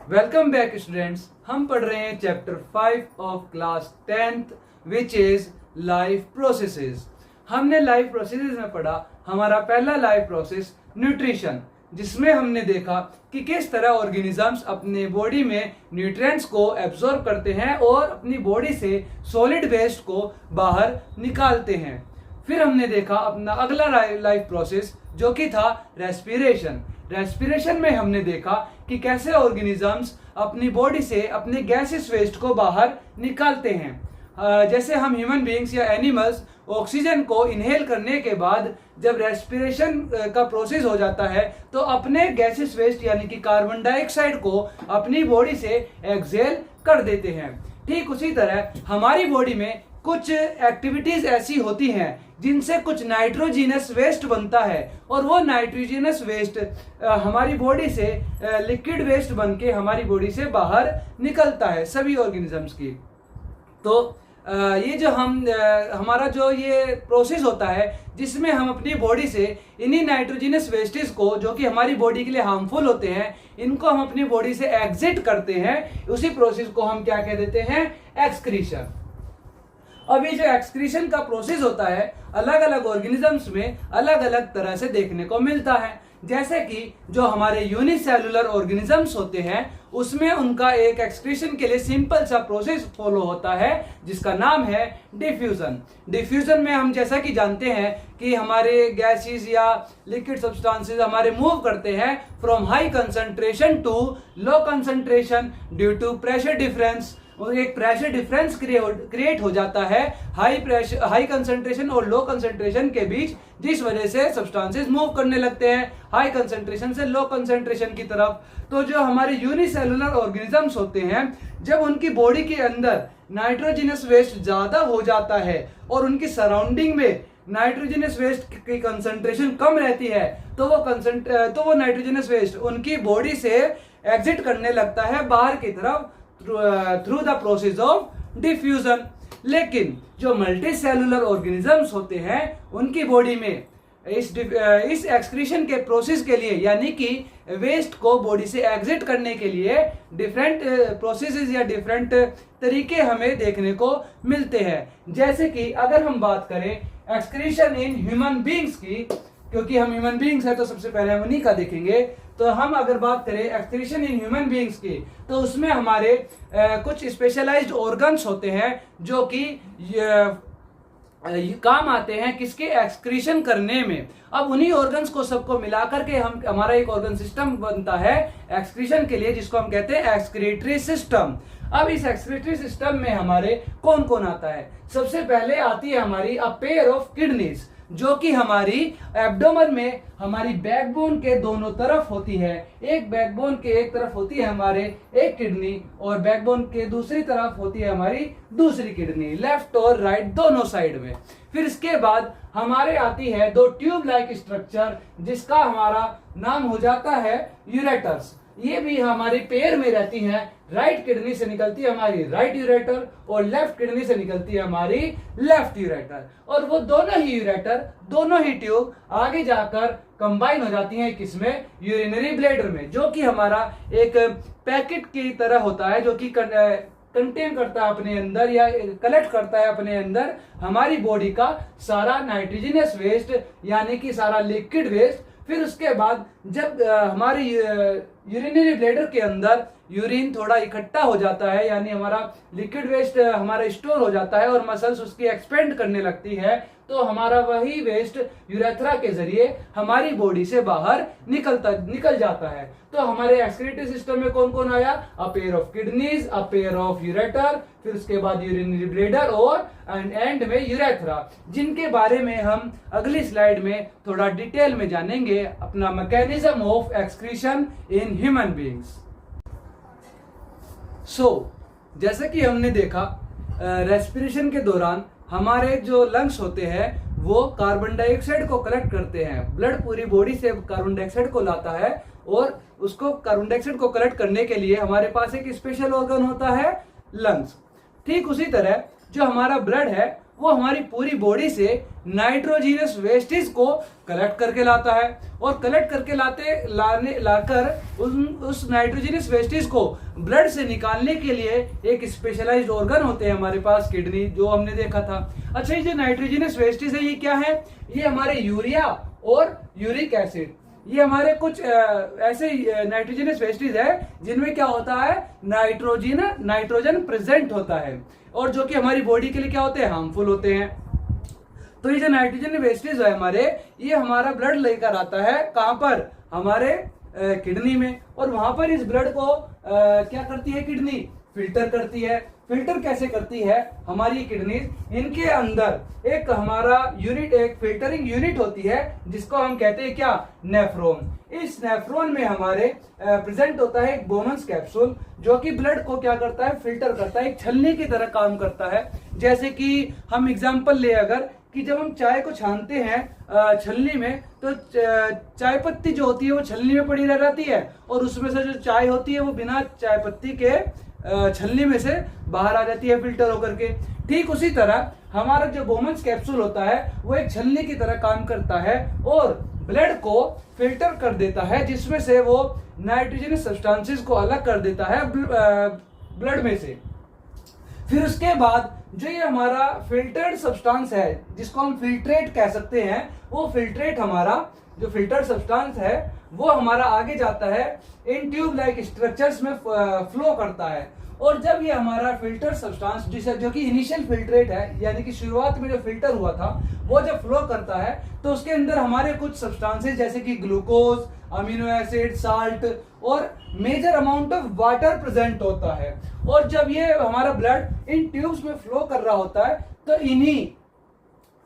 Welcome back students. हम पढ़ रहे हैं chapter 5 of class 10th which is life processes. हमने लाइफ प्रोसेसेस में पढ़ा हमारा पहला लाइफ प्रोसेस न्यूट्रिशन, जिसमें हमने देखा कि किस तरह ऑर्गेनिजम्स अपने बॉडी में न्यूट्रिएंट्स को एब्जॉर्ब करते हैं और अपनी बॉडी से सॉलिड वेस्ट को बाहर निकालते हैं। फिर हमने देखा अपना अगला लाइफ प्रोसेस जो कि था रेस्पिरेशन। रेस्पिरेशन में हमने देखा कि कैसे ऑर्गेनिजम्स अपनी बॉडी से अपने गैसेस वेस्ट को बाहर निकालते हैं। जैसे हम ह्यूमन बीइंग्स या एनिमल्स ऑक्सीजन को इनहेल करने के बाद जब रेस्पिरेशन का प्रोसेस हो जाता है तो अपने गैसेस वेस्ट यानी कि कार्बन डाइऑक्साइड को अपनी बॉडी से एक्सहेल कर देते हैं। ठीक उसी तरह हमारी बॉडी में कुछ एक्टिविटीज ऐसी होती हैं जिनसे कुछ नाइट्रोजीनस वेस्ट बनता है और वो नाइट्रोजीनस वेस्ट हमारी बॉडी से लिक्विड वेस्ट बन के हमारी बॉडी से बाहर निकलता है सभी ऑर्गेनिजम्स की। तो ये जो हमारा जो ये प्रोसेस होता है जिसमें हम अपनी बॉडी से इन्हीं नाइट्रोजीनस वेस्टेज को जो कि हमारी बॉडी के लिए हार्मफुल होते हैं इनको हम अपनी बॉडी से एग्जिट करते हैं, उसी प्रोसेस को हम क्या कह देते हैं? एक्सक्रीशन। अब ये जो एक्सक्रीशन का प्रोसेस होता है अलग अलग ऑर्गेनिजम्स में अलग अलग तरह से देखने को मिलता है। जैसे कि जो हमारे यूनिसेलुलर ऑर्गेनिजम्स होते हैं उसमें उनका एक एक्सक्रीशन के लिए सिंपल सा प्रोसेस फॉलो होता है जिसका नाम है डिफ्यूजन। डिफ्यूजन में हम जैसा कि जानते हैं कि हमारे गैसेस या लिक्विड सब्सटेंसेस हमारे मूव करते हैं from high concentration to low concentration due to pressure difference. एक प्रेशर डिफरेंस क्रिएट हो जाता है हाई कंसंट्रेशन और लो कंसंट्रेशन के बीच, जिस वजह से सब्सटेंसेस मूव करने लगते हैं हाई कंसंट्रेशन से लो कंसंट्रेशन की तरफ। तो जो हमारे यूनिसेलुलर ऑर्गेनिजम्स होते हैं जब उनकी बॉडी के अंदर नाइट्रोजनस वेस्ट ज्यादा हो जाता है और उनकी सराउंडिंग में नाइट्रोजनस वेस्ट की कंसंट्रेशन कम रहती है तो वो नाइट्रोजनस वेस्ट उनकी बॉडी से एग्जिट करने लगता है बाहर की तरफ through the process of diffusion. लेकिन जो मल्टी सेलुलर ऑर्गेनिजम्स होते हैं उनकी बॉडी में इस एक्सक्रीशन के प्रोसेस के लिए यानी कि वेस्ट को बॉडी से एग्जिट करने के लिए डिफरेंट प्रोसेसेस या डिफरेंट तरीके हमें देखने को मिलते हैं। जैसे कि अगर हम बात करें एक्सक्रीशन इन ह्यूमन बीइंग्स की, क्योंकि हम ह्यूमन बीइंग्स है तो सबसे पहले हम उन्हीं का देखेंगे। तो हम अगर बात करें एक्सक्रीशन इन ह्यूमन बीइंग्स की तो उसमें हमारे कुछ स्पेशलाइज्ड ऑर्गन्स होते हैं जो कि काम आते हैं किसके? एक्सक्रीशन करने में। अब उन्हीं ऑर्गन्स को सबको मिलाकर के हमारा एक ऑर्गन सिस्टम बनता है एक्सक्रीशन के लिए, जिसको हम कहते हैं एक्सक्रीटरी सिस्टम। अब इस एक्सक्रीटरी सिस्टम में हमारे कौन कौन आता है? सबसे पहले आती है हमारी अ पेयर ऑफ किडनीज जो कि हमारी एब्डोमेन में हमारी बैकबोन के दोनों तरफ होती है। एक बैकबोन के एक तरफ होती है हमारे एक किडनी और बैकबोन के दूसरी तरफ होती है हमारी दूसरी किडनी, लेफ्ट और राइट दोनों साइड में। फिर इसके बाद हमारे आती है दो ट्यूब लाइक स्ट्रक्चर जिसका हमारा नाम हो जाता है यूरेटर्स। ये भी हमारी पेयर में रहती हैं। राइट किडनी से निकलती है हमारी राइट यूरेटर और लेफ्ट किडनी से निकलती है हमारी लेफ्ट यूरेटर। और वो दोनों ही यूरेटर, दोनों ही ट्यूब आगे जाकर कंबाइन हो जाती हैं किसमें? यूरिनरी ब्लैडर में, जो कि हमारा एक पैकेट की तरह होता है जो कि कंटेन करता है अपने अंदर या कलेक्ट करता है अपने अंदर हमारी बॉडी का सारा नाइट्रोजनस वेस्ट यानी कि सारा लिक्विड वेस्ट। फिर उसके बाद जब हमारे यूरिनरी ब्लैडर के अंदर यूरिन थोड़ा इकट्ठा हो जाता है यानी हमारा लिक्विड वेस्ट हमारा स्टोर हो जाता है और मसल्स उसकी एक्सपेंड करने लगती है तो हमारा वही वेस्ट यूरेथ्रा के जरिए हमारी बॉडी से बाहर निकल जाता है। तो हमारे एक्सक्रीटरी सिस्टम में कौन कौन आया? A pair of kidneys, a pair of ureter, फिर उसके बाद यूरिनरी ब्लैडर और एंड में यूरेथ्रा, जिनके बारे में हम अगली स्लाइड में थोड़ा डिटेल में जानेंगे अपना mechanism of excretion in human beings. जैसा कि हमने देखा रेस्पिरेशन के दौरान हमारे जो लंग्स होते हैं वो कार्बन डाइऑक्साइड को कलेक्ट करते हैं। ब्लड पूरी बॉडी से कार्बन डाइऑक्साइड को लाता है और उसको कार्बन डाइऑक्साइड को कलेक्ट करने के लिए हमारे पास एक स्पेशल ऑर्गन होता है लंग्स। ठीक उसी तरह जो हमारा ब्लड है वो हमारी पूरी बॉडी से नाइट्रोजीनस वेस्टेज को कलेक्ट करके लाता है, और कलेक्ट करके लाकर उस नाइट्रोजीनस वेस्टेज को ब्लड से निकालने के लिए एक स्पेशलाइज्ड ऑर्गन होते हैं हमारे पास, किडनी, जो हमने देखा था। अच्छा, ये जो नाइट्रोजीनस वेस्टेज है ये क्या है? ये हमारे यूरिया और यूरिक एसिड, ये हमारे कुछ ऐसे नाइट्रोजनस वेस्टेज है जिनमें क्या होता है, नाइट्रोजन प्रेजेंट होता है, और जो कि हमारी बॉडी के लिए क्या होते हैं, हार्मफुल होते हैं। तो ये जो नाइट्रोजन वेस्टेज है हमारे, ये हमारा ब्लड लेकर आता है कहां पर, हमारे किडनी में, और वहां पर इस ब्लड को क्या करती है किडनी, फिल्टर करती है। फिल्टर कैसे करती है हमारी किडनी? इनके अंदर एक हमारा यूनिट, एक फिल्टरिंग यूनिट होती है जिसको हम कहते हैं क्या, नेफ्रॉन। इस नेफ्रॉन में हमारे प्रेजेंट होता है एक बोमन्स कैप्सूल, जो कि ब्लड को क्या करता है, फिल्टर करता है, एक छलनी की तरह काम करता है। जैसे कि हम एग्जांपल ले अगर, कि जब हम चाय को छानते हैं छलनी में, तो चाय पत्ती जो होती है वो छलनी में पड़ी रह जाती है, और उसमें से जो चाय होती है वो बिना चाय पत्ती के छलनी में से बाहर आ जाती है फिल्टर होकर के। ठीक उसी तरह हमारा जो बोमन्स कैप्सूल होता है वो एक छलनी की तरह काम करता है और ब्लड को फिल्टर कर देता है, जिसमें से वो नाइट्रोजनस सब्सटेंसेस को अलग कर देता है ब्लड में से। फिर उसके बाद जो ये हमारा फिल्टर्ड सब्सटेंस है, जिसको हम फिल्ट्रेट कह सकते हैं, वो फिल्ट्रेट हमारा जो फिल्टर्ड सब्सटेंस है वो हमारा आगे जाता है इन ट्यूब लाइक स्ट्रक्चर्स में फ्लो करता है। और जब ये हमारा फिल्टर सब्सटेंस जो कि इनिशियल फिल्ट्रेट है, यानी कि शुरुआत में जो फिल्टर हुआ था, वो जब फ्लो करता है तो उसके अंदर हमारे कुछ सब्सटेंसेस जैसे कि ग्लूकोज, अमीनो एसिड, साल्ट और major amount of water present होता है। और जब ये हमारा ब्लड इन ट्यूब्स में फ्लो कर रहा होता है तो इन्हीं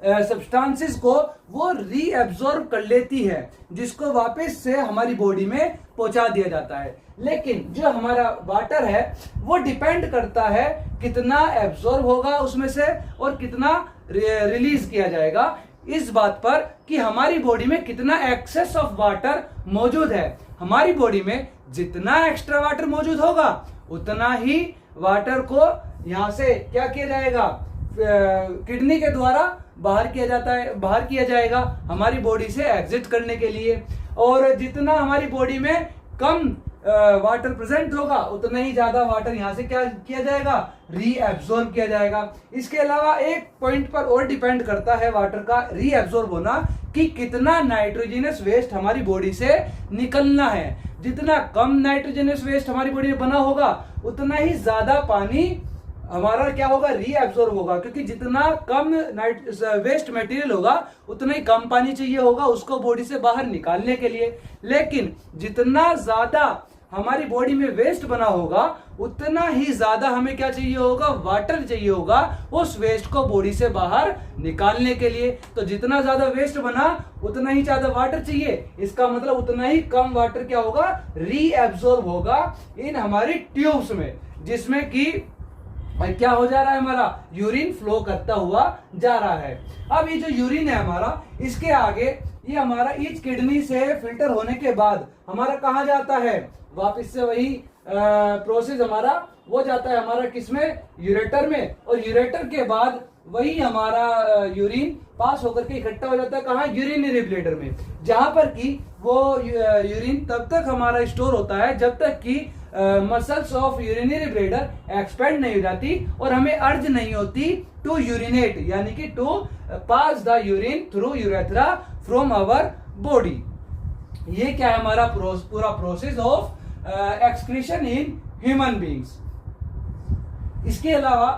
सब्सटेंसेस को वो रीअब्सॉर्ब कर लेती है, जिसको वापस से हमारी बॉडी में पहुंचा दिया जाता है। लेकिन जो हमारा वाटर है वो डिपेंड करता है कितना एब्सॉर्ब होगा उसमें से और कितना रिलीज किया जाएगा इस बात पर कि हमारी बॉडी में कितना एक्सेस ऑफ वाटर मौजूद है। हमारी बॉडी में जितना एक्स्ट्रा वाटर मौजूद होगा उतना ही वाटर को यहां से क्या किया जाएगा, किडनी के द्वारा बाहर किया जाएगा हमारी बॉडी से एग्जिट करने के लिए। और जितना हमारी बॉडी में कम वाटर प्रेजेंट होगा उतना ही ज्यादा वाटर यहां से क्या किया जाएगा, रीअब्सॉर्ब किया जाएगा। इसके अलावा एक पॉइंट पर और डिपेंड करता है वाटर का रीअब्सॉर्ब होना कि कितना नाइट्रोजनस वेस्ट हमारी बॉडी से निकलना है। जितना कम नाइट्रोजनस वेस्ट हमारी बॉडी में बना होगा उतना ही ज्यादा पानी हमारा क्या होगा, रीअब्सॉर्ब होगा, क्योंकि जितना कम वेस्ट मटेरियल होगा उतना ही कम पानी चाहिए होगा उसको बॉडी से बाहर निकालने के लिए। लेकिन जितना ज्यादा हमारी बॉडी में वेस्ट बना होगा उतना ही ज्यादा हमें क्या चाहिए होगा, वाटर चाहिए होगा उस वेस्ट को बॉडी से बाहर निकालने के लिए। तो जितना ज्यादा वेस्ट बना उतना ही ज्यादा वाटर चाहिए, इसका मतलब उतना ही कम वाटर क्या होगा, रीअब्सॉर्ब होगा इन हमारी ट्यूब्स में, जिसमें कि क्या हो जा रहा है, हमारा यूरिन फ्लो करता हुआ जा रहा है। अब ये जो यूरिन है हमारा, इसके आगे ये हमारा इस किडनी से फिल्टर होने के बाद हमारा कहाँ जाता है, वापस से वही प्रोसेस हमारा वो जाता है हमारा किसमें, यूरेटर में। और यूरेटर के बाद वही हमारा यूरिन पास होकर के इकट्ठा हो जाता है कहाँ, यूरिनरी ब्लैडर में, जहां पर कि वो यूरिन तब तक हमारा स्टोर होता है जब तक कि muscles of urinary bladder expand नहीं हो जाती और हमें अर्ज नहीं होती टू यूरिनेट, यानी कि to pass the urine through urethra from our body. ये क्या है हमारा पूरा process of excretion in human beings. इसके अलावा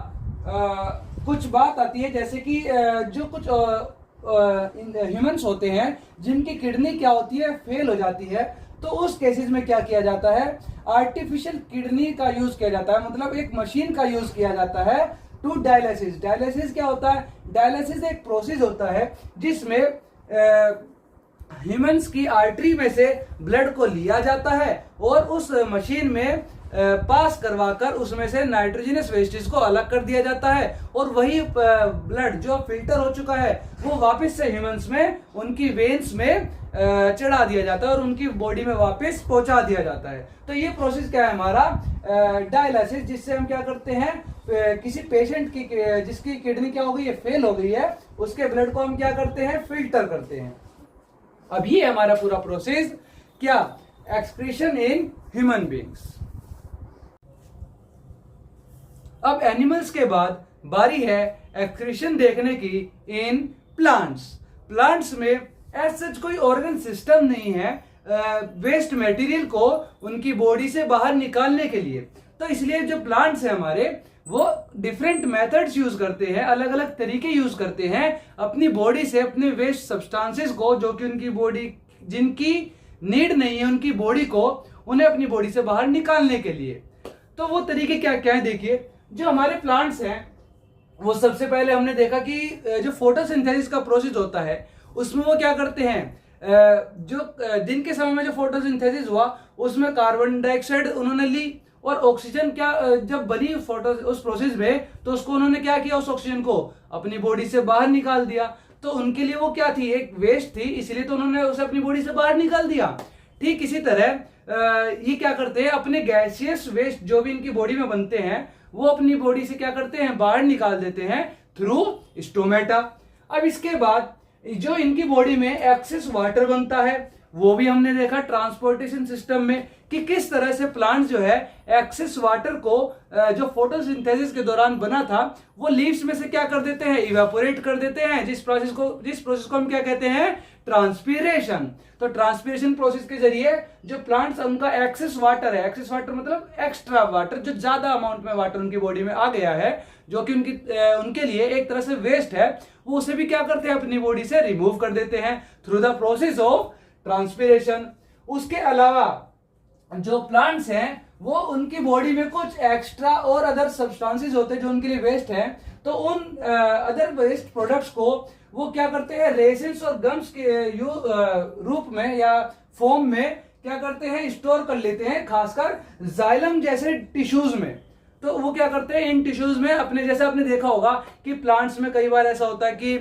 कुछ बात आती है जैसे कि जो कुछ ह्यूमंस होते हैं जिनकी किडनी क्या होती है, फेल हो जाती है, तो उस केसेस में क्या किया जाता है, आर्टिफिशियल किडनी का यूज किया जाता है, मतलब एक मशीन का यूज किया जाता है टू डायलिसिस। डायलिसिस क्या होता है, डायलिसिस एक प्रोसेस होता है जिसमें ह्यूमंस की आर्टरी में से ब्लड को लिया जाता है और उस मशीन में पास करवाकर उसमें से नाइट्रोजनस वेस्टेज को अलग कर दिया जाता है और वही ब्लड जो फिल्टर हो चुका है वो वापस से ह्यूमंस में उनकी वेन्स में चढ़ा दिया जाता है और उनकी बॉडी में वापस पहुंचा दिया जाता है। तो ये प्रोसेस क्या है हमारा डायलिसिस, जिससे हम क्या करते हैं किसी पेशेंट की जिसकी किडनी क्या हो गई है, फेल हो गई है, उसके ब्लड को हम क्या करते हैं, फिल्टर करते हैं। अब ये हमारा पूरा प्रोसेस क्या, एक्सक्रीशन इन ह्यूमन बीइंग्स। अब एनिमल्स के बाद बारी है एक्सक्रीशन देखने की इन प्लांट्स। प्लांट्स में एज सच कोई ऑर्गन सिस्टम नहीं है वेस्ट मटेरियल को उनकी बॉडी से बाहर निकालने के लिए। तो इसलिए जो प्लांट्स हैं हमारे वो डिफरेंट मेथड्स यूज करते हैं, अलग अलग तरीके यूज करते हैं अपनी बॉडी से अपने वेस्ट सब्सटेंसेस को, जो कि उनकी बॉडी जिनकी नीड नहीं है उनकी बॉडी को, उन्हें अपनी बॉडी से बाहर निकालने के लिए। तो वो तरीके क्या क्या है, देखिए जो हमारे प्लांट्स हैं वो सबसे पहले हमने देखा कि जो फोटोसिंथेसिस का प्रोसेस होता है उसमें वो क्या करते हैं, जो दिन के समय में जो फोटोसिंथेसिस हुआ उसमें कार्बन डाइऑक्साइड उन्होंने ली और ऑक्सीजन क्या जब बनी फोटो उस प्रोसेस में तो उसको उन्होंने क्या किया, उस ऑक्सीजन को अपनी बॉडी से बाहर निकाल दिया। तो उनके लिए वो क्या थी, एक वेस्ट थी, इसलिए तो उन्होंने उसे अपनी बॉडी से बाहर निकाल दिया। ठीक इसी तरह ये क्या करते हैं, अपने गैसियस वेस्ट जो भी इनकी बॉडी में बनते हैं वो अपनी बॉडी से क्या करते हैं, बाहर निकाल देते हैं थ्रू स्टोमेटा। अब इसके बाद जो इनकी बॉडी में एक्सेस वाटर बनता है वो भी हमने देखा ट्रांसपोर्टेशन सिस्टम में कि किस तरह से प्लांट जो है एक्सेस वाटर को जो फोटोसिंथेसिस के दौरान बना था वो लीव्स में से क्या कर देते हैं, इवेपोरेट कर देते हैं, जिस प्रोसेस को हम क्या कहते हैं, ट्रांसपीरेशन। तो ट्रांसपीरेशन प्रोसेस के जरिए जो प्लांट्स उनका एक्सेस वाटर है, एक्सेस वाटर मतलब एक्स्ट्रा वाटर, जो ज्यादा अमाउंट में वाटर उनकी बॉडी में आ गया है जो कि उनके लिए एक तरह से वेस्ट है, वो उसे भी क्या करते हैं, अपनी बॉडी से रिमूव कर देते हैं through the process of transpiration. उसके अलावा जो प्लांट्स हैं वो उनकी बॉडी में कुछ एक्स्ट्रा और अदर सब्सटेंसेस होते हैं जो उनके लिए वेस्ट हैं, तो उन अदर वेस्ट प्रोडक्ट्स को वो क्या करते हैं, रेसिन्स और गम्स के रूप में या फॉर्म में क्या करते हैं, स्टोर कर लेते हैं, खासकर जाइलम जैसे टिश्यूज में। तो वो क्या करते हैं, इन टिश्यूज में अपने, जैसे आपने देखा होगा कि प्लांट्स में कई बार ऐसा होता है कि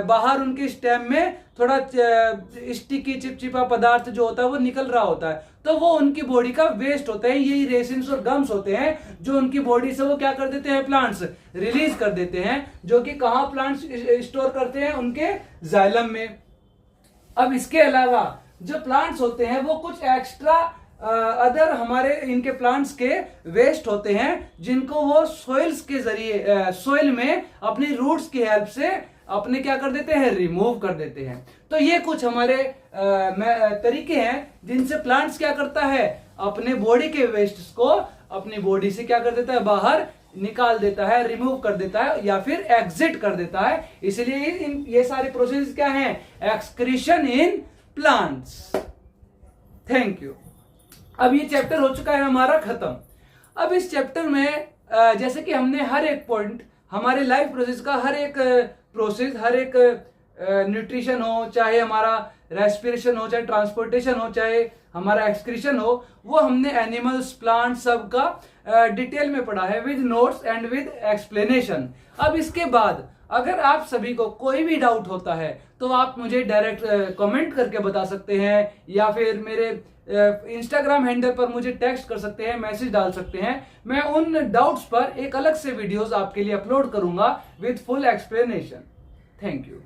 बाहर उनके स्टेम में थोड़ा स्टिकी चिपचिपा पदार्थ जो होता है वो निकल रहा होता है, तो वो उनकी बॉडी का वेस्ट होता है। यही रेसिन्स और गम्स होते हैं जो उनकी बॉडी से वो क्या कर देते हैं, प्लांट्स रिलीज कर देते हैं, जो कि कहाँ प्लांट्स स्टोर करते हैं, उनके जाइलम में। अब इसके अलावा जो प्लांट्स होते हैं वो कुछ एक्स्ट्रा अदर हमारे इनके प्लांट्स के वेस्ट होते हैं जिनको वो सॉइल्स के जरिए सॉइल में अपनी रूट्स की हेल्प से अपने क्या कर देते हैं, रिमूव कर देते हैं। तो ये कुछ हमारे तरीके हैं जिनसे प्लांट्स क्या करता है, अपने बॉडी के वेस्ट को अपनी बॉडी से क्या कर देता है, बाहर निकाल देता है, रिमूव कर देता है या फिर एग्जिट कर देता है। इसलिए ये सारे प्रोसेस क्या हैं, excretion in plants. Thank you. अब ये चैप्टर हो चुका है हमारा खत्म। अब इस चैप्टर में जैसे कि हमने हर एक पॉइंट हमारे लाइफ प्रोसेस का हर एक प्रोसेस, हर एक न्यूट्रिशन हो, चाहे हमारा रेस्पिरेशन हो, चाहे ट्रांसपोर्टेशन हो, चाहे हमारा एक्सक्रीशन हो, वो हमने एनिमल्स, प्लांट सब का डिटेल में पढ़ा है with notes and with explanation. अब इसके बाद अगर आप सभी को कोई भी डाउट होता है तो आप मुझे डायरेक्ट कमेंट करके बता सकते हैं या फिर मेरे इंस्टाग्राम हैंडल पर मुझे टेक्स्ट कर सकते हैं, मैसेज डाल सकते हैं। मैं उन डाउट्स पर एक अलग से वीडियोस आपके लिए अपलोड करूंगा with full explanation. Thank you.